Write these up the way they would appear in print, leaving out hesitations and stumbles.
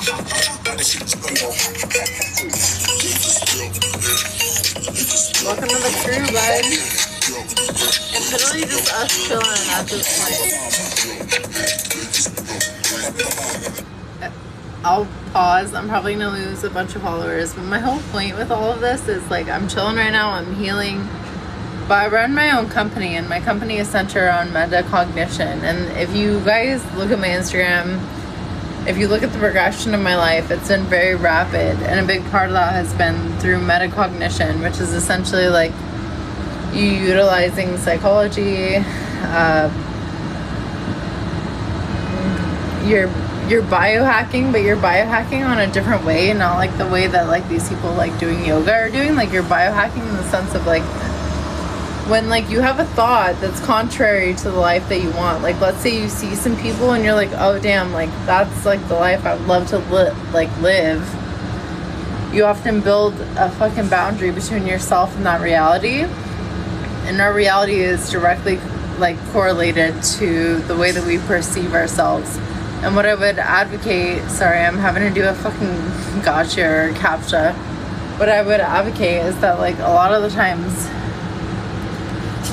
Welcome to the crew, bud. It's literally just us chilling at this point. I'll pause. I'm probably gonna lose a bunch of followers, but my whole point with all of this is like I'm chilling right now, I'm healing. But I run my own company, and my company is centered on metacognition. And if you guys look at my Instagram, if you look at the progression of my life, it's been very rapid, and a big part of that has been through metacognition, which is essentially like you utilizing psychology, you're biohacking, but you're biohacking on a different way, not like the way that like these people like doing yoga are doing. Like you're biohacking in the sense of like when like you have a thought that's contrary to the life that you want. Like let's say you see some people and you're like, oh damn, like that's like the life I would love to live. You often build a fucking boundary between yourself and that reality, and our reality is directly like correlated to the way that we perceive ourselves. And what I would advocate, sorry, I'm having to do a fucking gotcha or captcha. What I would advocate is that like a lot of the times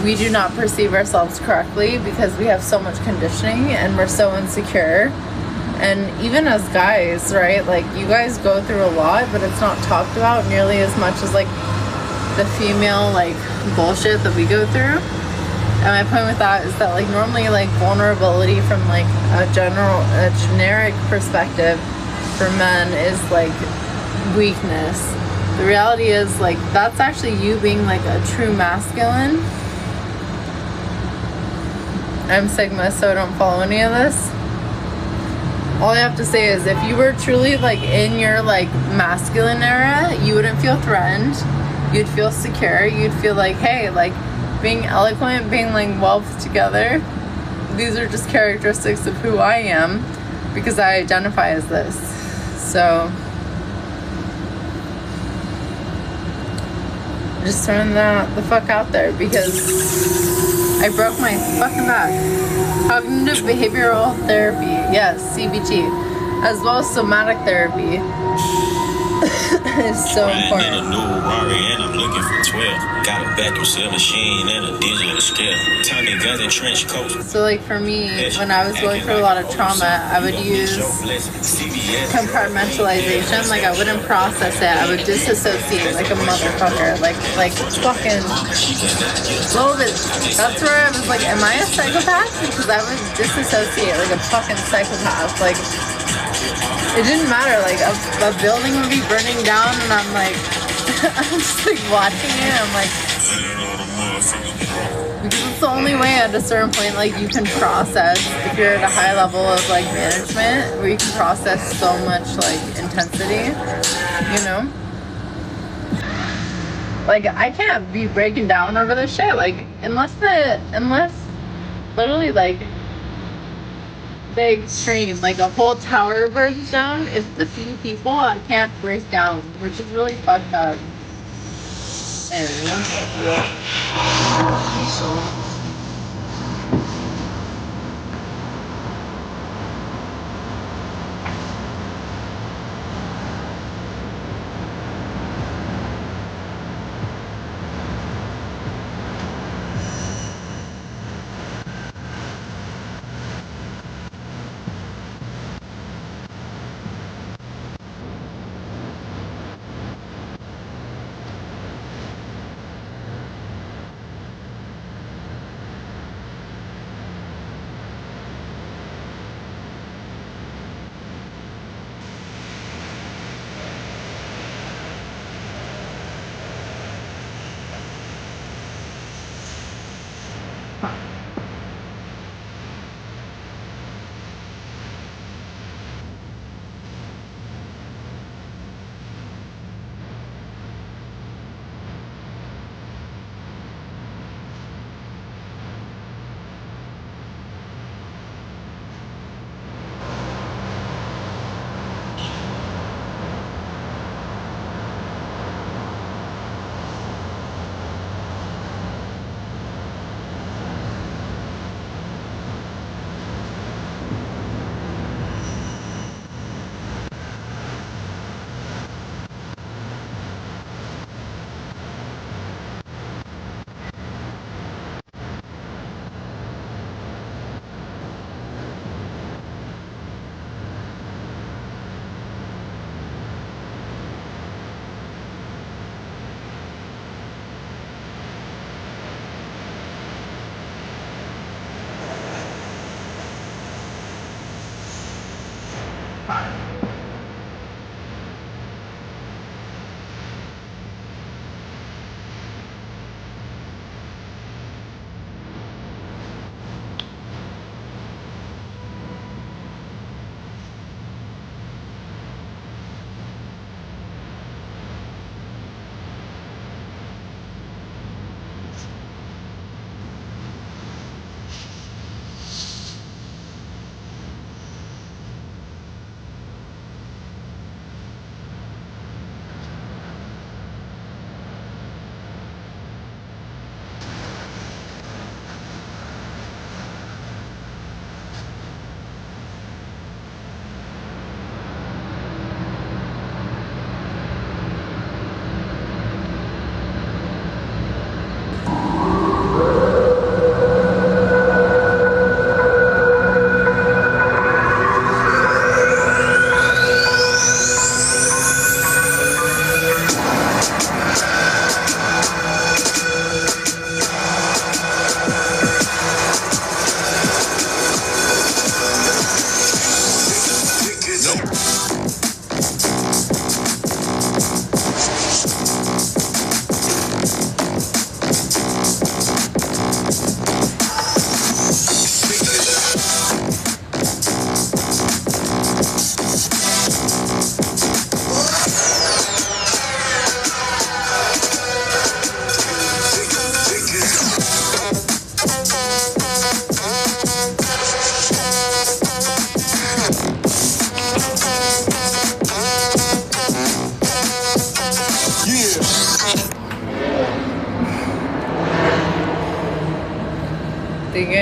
we do not perceive ourselves correctly because we have so much conditioning and we're so insecure. And even as guys, right, like you guys go through a lot, but it's not talked about nearly as much as like the female like bullshit that we go through. And my point with that is that like normally like vulnerability from like a generic perspective for men is like weakness. The reality is like that's actually you being like a true masculine. I'm Sigma, so I don't follow any of this. All I have to say is if you were truly like in your like masculine era, you wouldn't feel threatened. You'd feel secure. You'd feel like, hey, like being eloquent, being like well put together. These are just characteristics of who I am because I identify as this. So just throwing that the fuck out there because I broke my fucking back. Cognitive behavioral therapy, yes, CBT, as well as somatic therapy is so important. In a new Rari and I'm looking for 12. Got a vacuum seal machine and a digital scale. Tiny guns and trench coats. So like for me, when I was going through a lot of trauma, I would use compartmentalization. Like I wouldn't process it. I would disassociate like a motherfucker. Like fucking little bit. That's where I was like, am I a psychopath? Because I would disassociate like a fucking psychopath. Like it didn't matter, like a building would be burning down and I'm like I'm just like watching it. I'm like, because it's the only way at a certain point like you can process, if you're at a high level of like management where you can process so much like intensity, you know, like I can't be breaking down over this shit, like unless literally like the extreme, like a whole tower burns down. It's the few people I can't break down, which is really fucked up.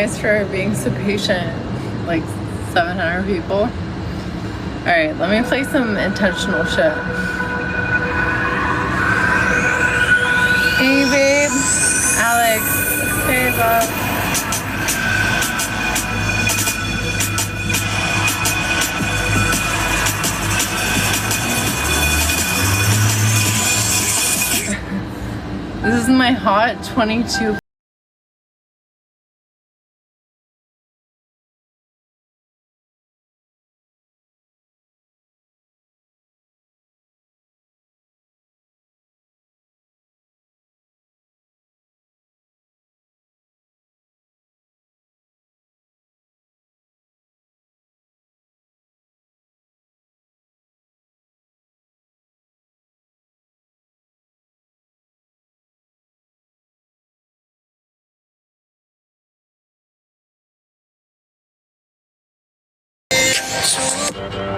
guys for being so patient. Like 700 people. Alright, let me play some intentional shit. Hey babe. Alex. Hey Bob. This is my hot 22.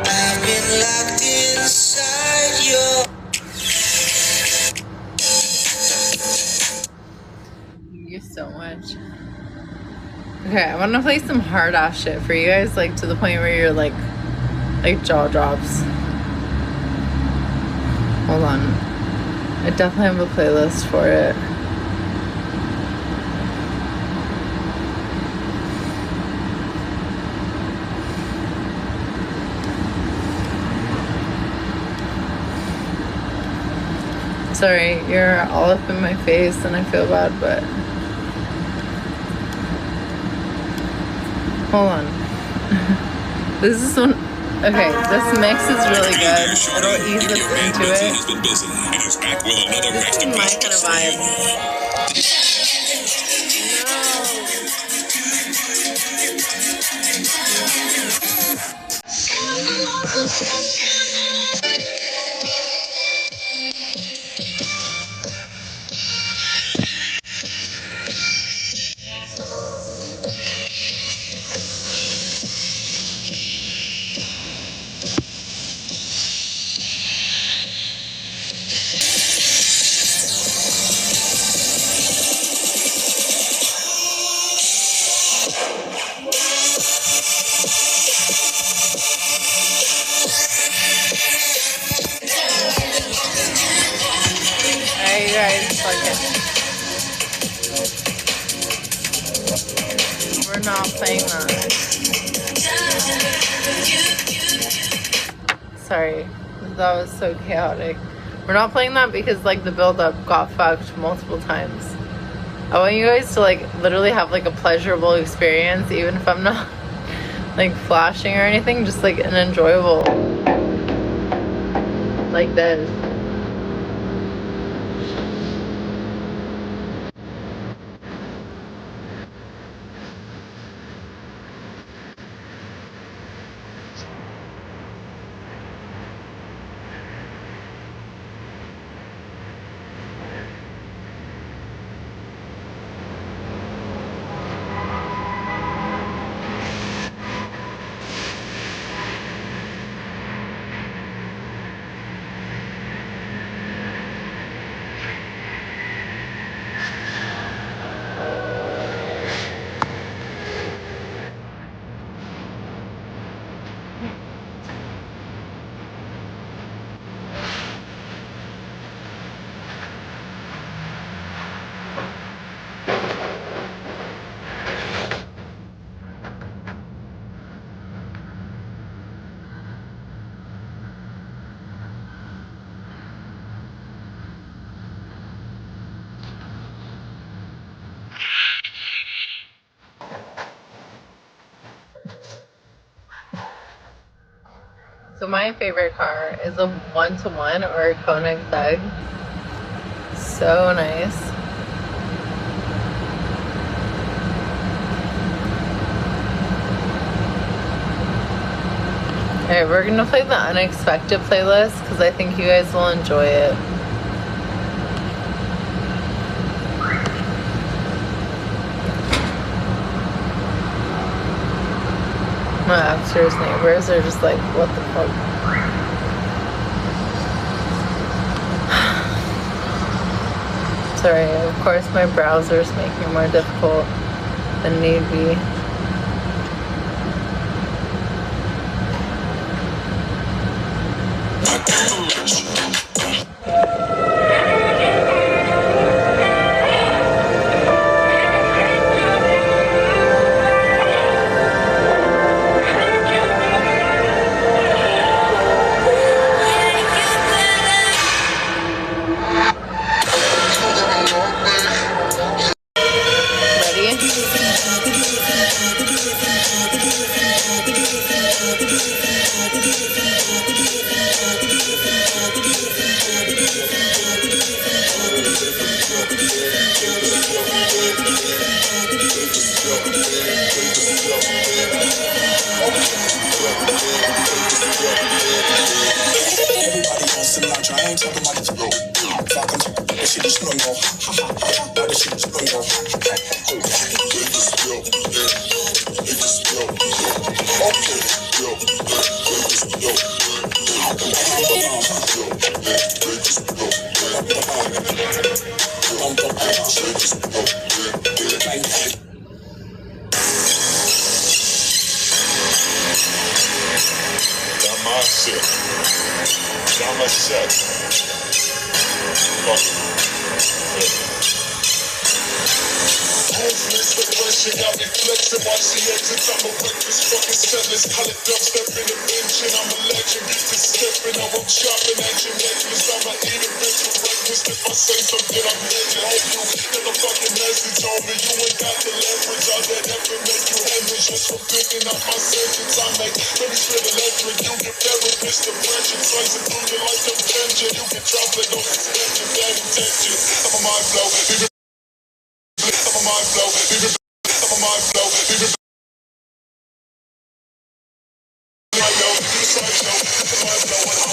I've been locked inside your. Thank you so much. Okay, I want to play some hard ass shit for you guys, like to the point where you're like jaw drops. Hold on. I definitely have a playlist for it. Sorry, you're all up in my face and I feel bad, but hold on. This is one. Okay, this mix is really good. It'll ease us into it. This is my kind of vibe. Alright, you guys, fuck it. We're not playing that. Sorry, that was so chaotic. We're not playing that because like the build-up got fucked multiple times. I want you guys to like literally have like a pleasurable experience, even if I'm not like flashing or anything, just like an enjoyable like this. So my favorite car is a 1-to-1 or a Koenig Thug. So nice. Alright, we're gonna play the Unexpected playlist because I think you guys will enjoy it. My upstairs neighbors are just like, what the fuck? Sorry, of course my browser's making it more difficult. than need be.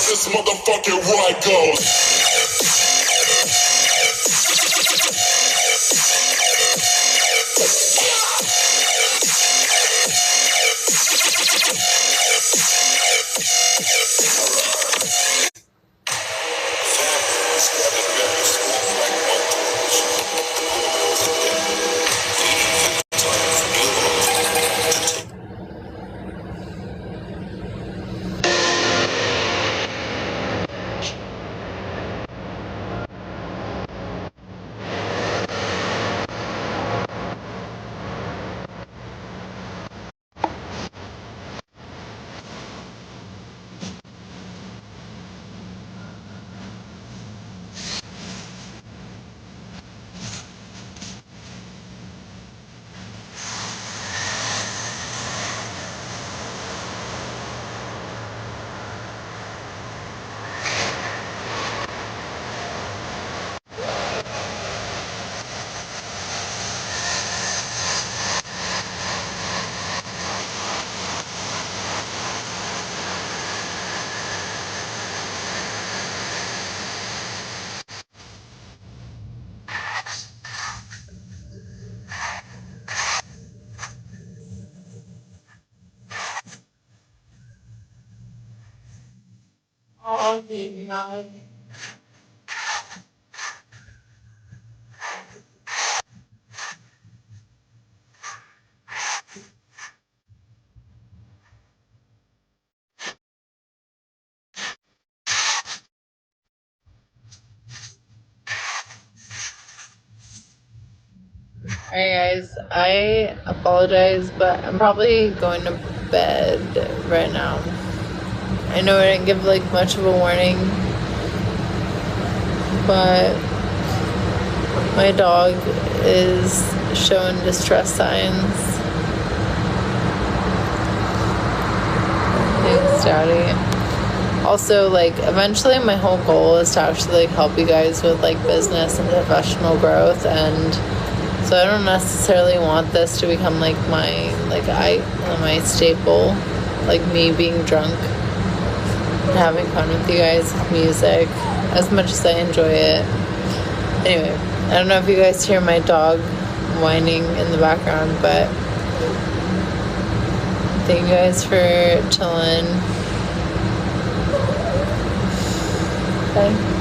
This motherfucking ride goes. Oh, God. Alright guys, I apologize, but I'm probably going to bed right now. I know I didn't give like much of a warning, but my dog is showing distress signs. Thanks, Daddy. Also, like, eventually my whole goal is to actually like help you guys with like business and professional growth, and so I don't necessarily want this to become like my my staple, like me being drunk and having fun with you guys with music, as much as I enjoy it. Anyway, I don't know if you guys hear my dog whining in the background, but thank you guys for chilling. Bye.